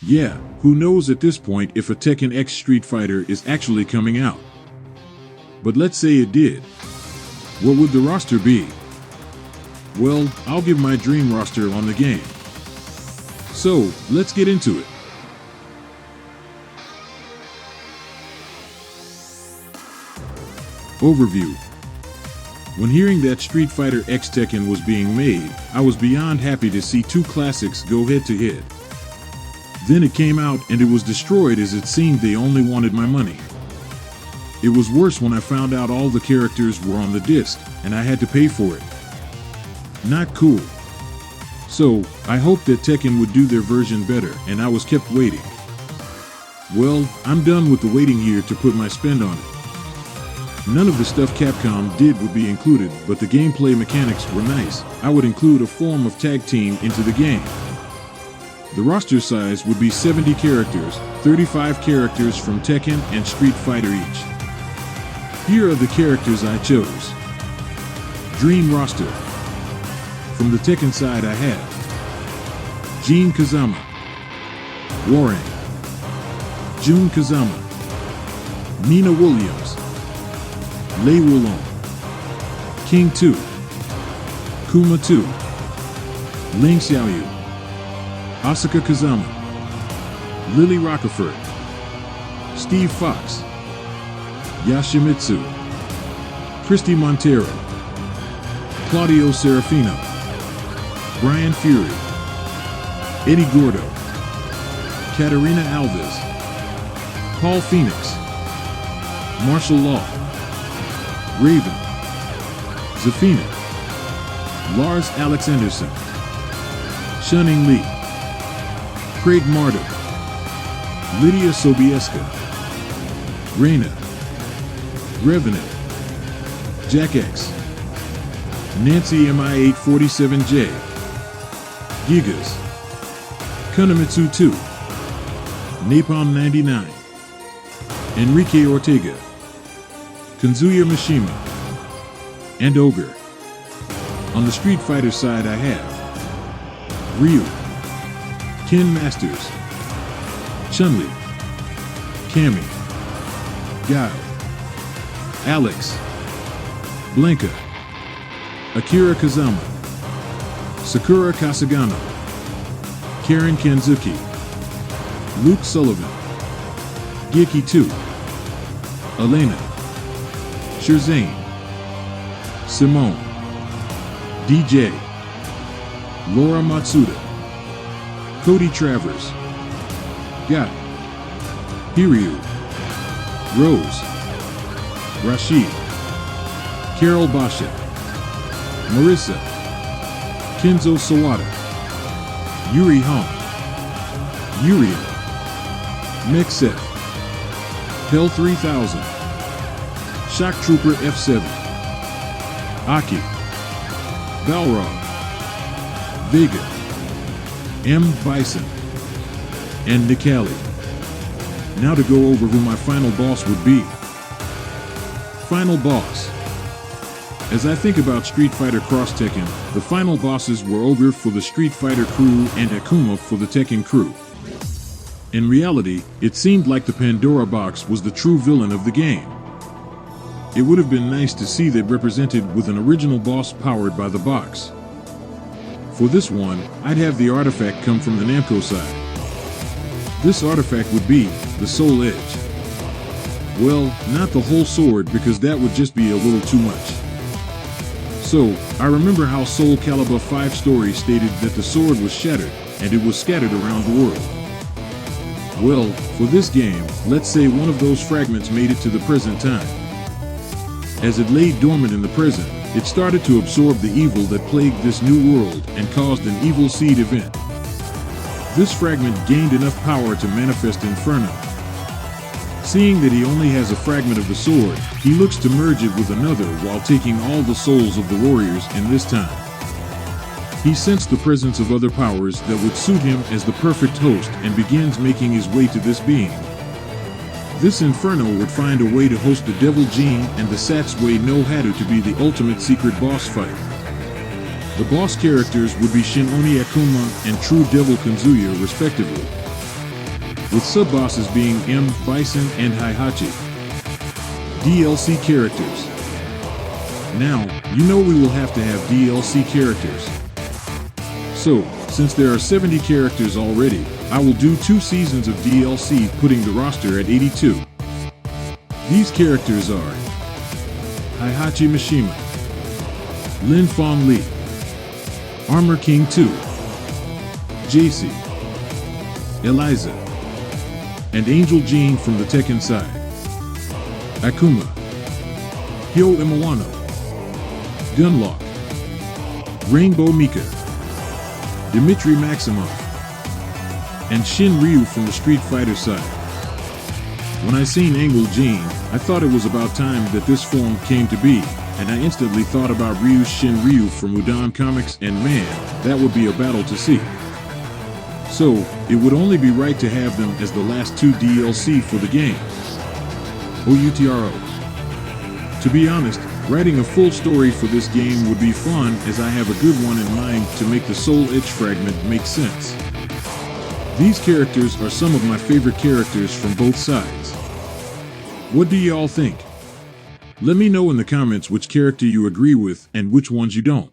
Yeah, who knows at this point if a Tekken X Street Fighter is actually coming out. But let's say it did. What would the roster be? Well, I'll give my dream roster on the game. So, let's get into it. Overview. When hearing that Street Fighter X Tekken was being made, I was beyond happy to see two classics go head to head. Then it came out and it was destroyed as it seemed they only wanted my money. It was worse when I found out all the characters were on the disc and I had to pay for it. Not cool. So, I hoped that Tekken would do their version better and I was kept waiting. Well, I'm done with the waiting here to put my spend on it. None of the stuff Capcom did would be included, but the gameplay mechanics were nice. I would include a form of tag team into the game. The roster size would be 70 characters, 35 characters from Tekken and Street Fighter each. Here are the characters I chose. Dream roster. From the Tekken side I have Jin Kazama, Warren, Jun Kazama, Nina Williams, Lei Wulong, King 2, Kuma 2, Ling Xiaoyu, Asuka Kazama, Lily Rockefort, Steve Fox, Yoshimitsu, Christy Montero, Claudio Serafino, Brian Fury, Eddie Gordo, Katarina Alves, Paul Phoenix, Marshall Law, Raven, Zafina, Lars Alex Anderson, Shunning Lee, Craig Marduk, Lydia Sobieska, Reina, Revenant, Jack X, Nancy MI847J, Gigas, Kunamitsu 2, Napalm 99, Enrique Ortega, Kanzuya Mishima, and Ogre. On the Street Fighter side I have Ryu, Ken Masters, Chun-Li, Cammy, Guile, Alex, Blanka, Akira Kazama, Sakura Kasagano, Karen Kanzuki, Luke Sullivan, Geki 2, Elena, Shirzane, Simone, DJ, Laura Matsuda, Cody Travers, Gat, Hiryu, Rose, Rashid, Carol Bashett, Marissa, Kenzo Sawada, Yuri Hong, Uriel, Mexet, Hell 3000, Shock Trooper F7, Aki, Balrog, Vega, M. Bison, and Nikali. Now to go over who my final boss would be. Final boss. As I think about Street Fighter Cross Tekken, the final bosses were Ogre for the Street Fighter crew and Akuma for the Tekken crew. In reality, it seemed like the Pandora box was the true villain of the game. It would have been nice to see that represented with an original boss powered by the box. For this one, I'd have the artifact come from the Namco side. This artifact would be the Soul Edge. Well, not the whole sword because that would just be a little too much. So, I remember how Soul Calibur 5 story stated that the sword was shattered and it was scattered around the world. Well, for this game, let's say one of those fragments made it to the present time. As it lay dormant in the present, it started to absorb the evil that plagued this new world and caused an evil seed event. This fragment gained enough power to manifest Inferno. Seeing that he only has a fragment of the sword, he looks to merge it with another while taking all the souls of the warriors in this time. He sensed the presence of other powers that would suit him as the perfect host and begins making his way to this being. This Inferno would find a way to host the Devil Gene and the Satsui no Hado to be the ultimate secret boss fight. The boss characters would be Shin Oni Akuma and True Devil Kanzuya respectively. with sub-bosses being M, Bison, and Heihachi. DLC characters. Now, you know we will have to have DLC characters. So, since there are 70 characters already, I will do 2 seasons of DLC, putting the roster at 82. These characters are Heihachi Mishima, Lin Fong Li, Armor King 2, JC, Eliza, and Angel Jean from the Tekken side, Akuma, Hyo Imawano, Gunlock, Rainbow Mika, Dmitry Maximov, and Shin Ryu from the Street Fighter side. When I seen Angel Jean, I thought it was about time that this form came to be, and I instantly thought about Ryu's Shin Ryu from Udon Comics, and man, that would be a battle to see. So, it would only be right to have them as the last 2 DLC for the game. OUTRO. To be honest, writing a full story for this game would be fun, as I have a good one in mind to make the Soul Edge fragment make sense. These characters are some of my favorite characters from both sides. What do y'all think? Let me know in the comments which character you agree with and which ones you don't.